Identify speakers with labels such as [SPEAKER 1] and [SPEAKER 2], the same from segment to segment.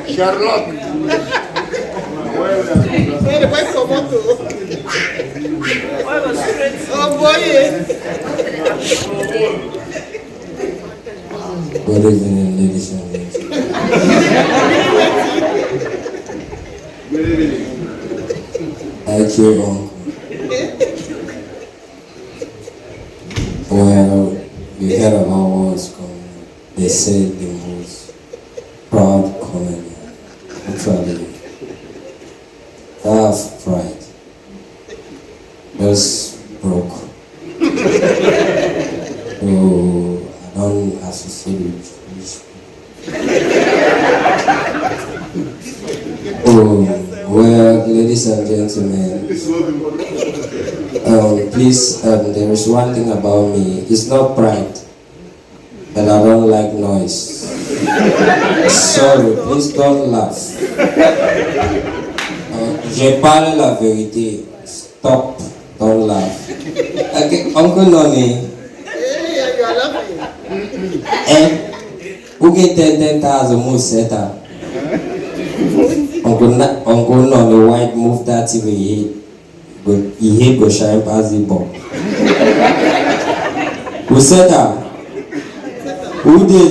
[SPEAKER 1] Charlotte. Oh boy.
[SPEAKER 2] Good evening, ladies and gentlemen. Thank you, Uncle. Well, we heard about what's going on. They said the most proud comedian. Actually, I have pride. Just broke. So I don't associate with rich people. Well, ladies and gentlemen, please, there is one thing about me. It's not pride, but I don't like noise. Sorry, please don't laugh. Je parle la vérité. Stop, don't laugh. Okay, Uncle Noni.
[SPEAKER 1] You are laughing.
[SPEAKER 2] Who get 10,000 more setup? Uncle Noni white move that TV. But he hate go shine past the ball. Who said that? Who did?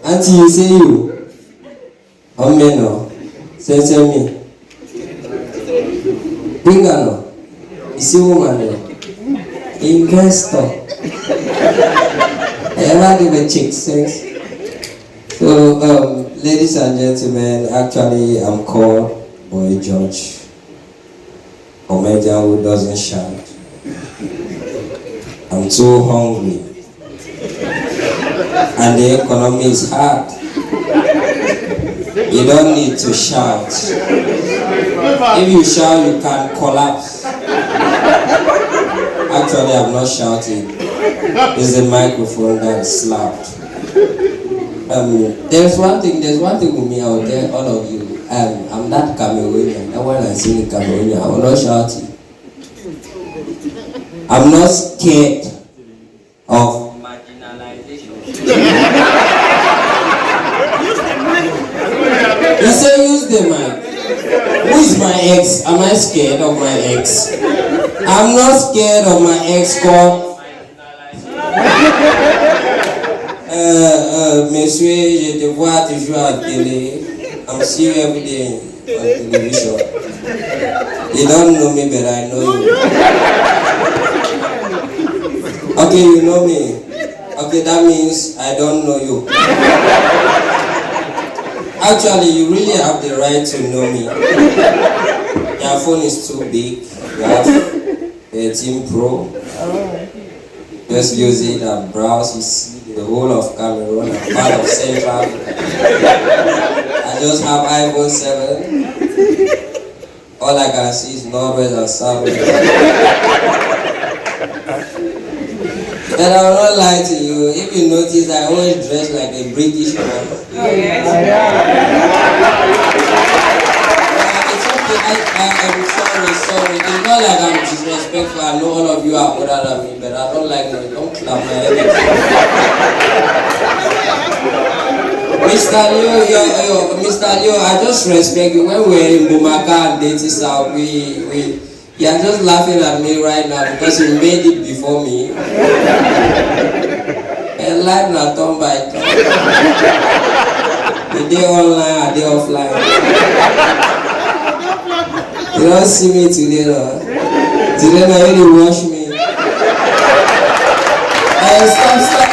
[SPEAKER 2] Auntie, you say you? Oh, me no. Say me. Binga no. You see woman there? Investor. Ever give a chick sense? So, ladies and gentlemen, actually, I'm called Boy George. Comedian who doesn't shout. I'm too hungry. And the economy is hard. You don't need to shout. If you shout, you can collapse. Actually, I'm not shouting. It's the microphone that slapped. There's one thing with me, I will tell all of you. I'm that Cameroonian. That when I sing in Cameroonian, I will not shout it. I'm not scared of marginalization. You say use the mic. Who is my ex? Am I scared of my ex? I'm not scared of my ex called Monsieur, je te vois toujours à télé. I'm seeing you every day on television. You don't know me, but I know you. Okay, you know me. Okay, that means I don't know you. Actually, you really have the right to know me. Your phone is too big. You have 13 Pro. Just use it and browse. You see the whole of Cameroon and part of Central Africa. I just have iPhone 7. All I can see is Norwest and South. And I will not lie to you. If you notice, I always dress like a British man. Oh, yes. I'm sorry. It's not like I'm disrespectful. I know all of you are older than me, but I don't like no. Don't clap my head. Mr. Leo, I just respect you. When we were in Bumaka and Dating South, you are just laughing at me right now because you made it before me. And life not turn by turn. The day online, a day offline. You don't see me today, no? Today, no, you really watch me. Stop.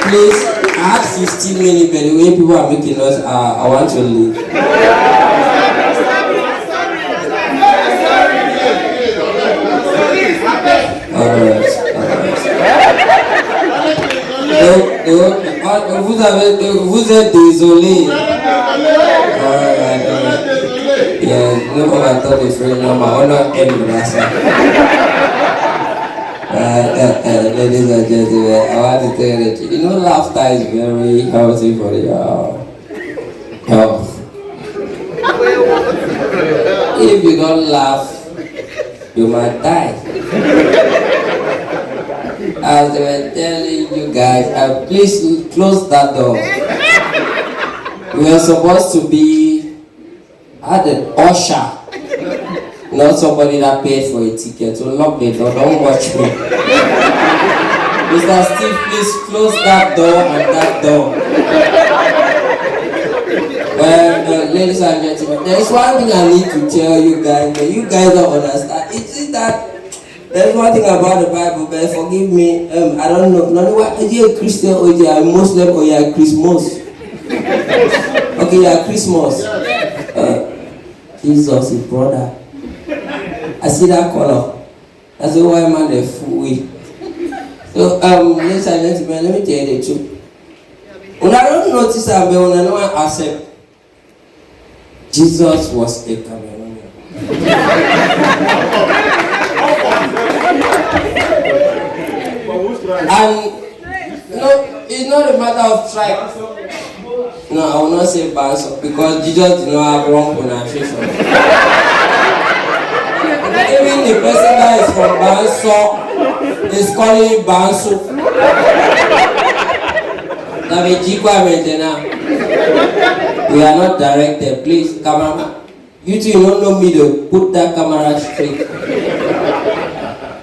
[SPEAKER 2] Please, I had 15 minutes, but the way people are making us, I want to leave. Alright. Vous êtes désolé. Yeah, no one thought it's really normal. Not ladies and gentlemen, I want to tell you that you know laughter is very healthy for your health. If you don't laugh, you might die. as they were telling you guys, please close that door. We were supposed to be at an usher, not somebody that paid for a ticket. So lock the door, don't watch me. Mr. Steve, please close that door and that door. Well, ladies and gentlemen, there is one thing I need to tell you guys, but you guys don't understand. It's that there's one thing about the Bible, but forgive me, I don't know. Not what are you a Christian or you are a Muslim or you are a Christmas? Okay, you are Christmas. Jesus is brother. I see that color. That's the white man the full way. So ladies and gentlemen, let me tell you the truth. When I don't notice that, but when I know I accept, Jesus was a Cameroonian. And no, it's not a matter of tribe. No, I will not say Banso because Jesus did not have wrong pronunciation. Even the person that is from Banso is calling it Banso. We are not directed. Please, cameraman. You two don't know me to put that camera straight.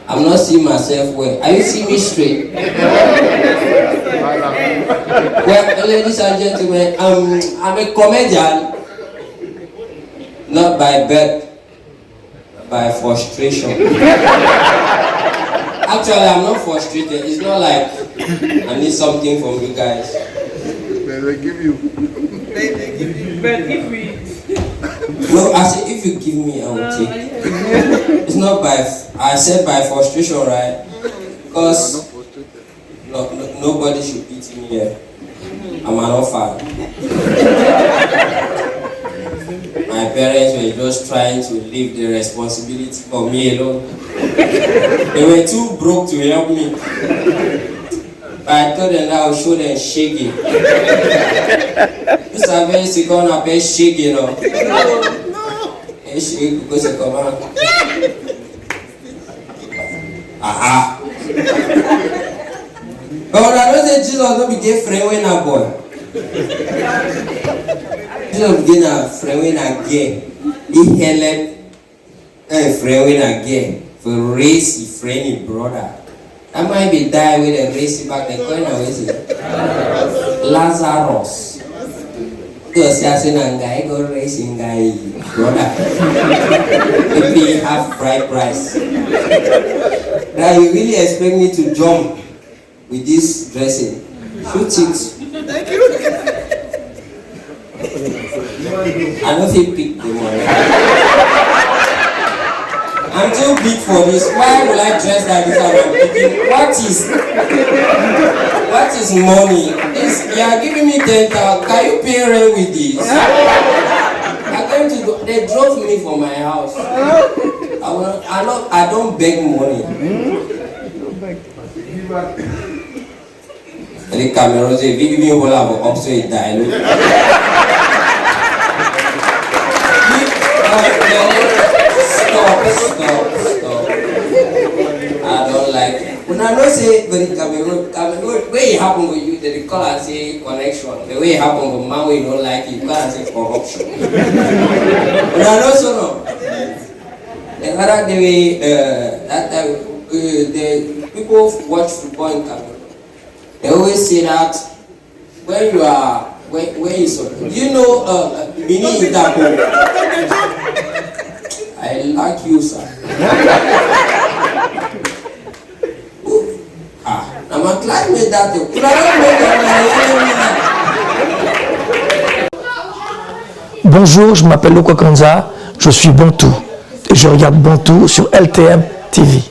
[SPEAKER 2] I'm not seeing myself well. Are you seeing me straight? Well, ladies and gentlemen, I'm a comedian, not by birth, by frustration. Actually, I'm not frustrated. It's not like I need something from you guys.
[SPEAKER 1] They give you.
[SPEAKER 3] But if we...
[SPEAKER 2] No, I said if you give me, I will take. It's not by, I said by frustration, right? Because nobody should beat me here. I'm an orphan. My parents were just trying to leave the responsibility for me alone. They were too broke to help me. But I told them that I would show them shaking. This is a very second up a shaking, you know. A shake because they come out. Aha. But when I don't say Jesus don't begin friend when a boy. Jesus begin a friend when a gay. He held a friend when a gay. For race his friend his brother. That might be die with a race back the corner with it. Lazarus. Because as in a guy go racing guy brother. Maybe half price. Now you really expect me to jump with this dressing? Shoot it.
[SPEAKER 1] Thank you.
[SPEAKER 2] I don't think pick the money. I'm too big for this. Why will I dress like this? I'm thinking, what is money? You are giving me 10,000. Can you pay rent with this? They drove me from my house. I don't beg money. The cameras, if you even hold up up to a dialogue. Stop. I don't like it. When I don't say very Cameroon, where it happen with you, they call and say connection. The way it happen with man, we don't like it, you can't say corruption. When I don't so no. The other day, that time, the people watch football in Cameroon. They always say that when you are, when you so, you know, Bini Itapo. I like you, sir. I'm a climate that
[SPEAKER 4] Bonjour, je m'appelle Lokwa Kanza, je suis Bantou et je regarde Bantou sur LTM TV.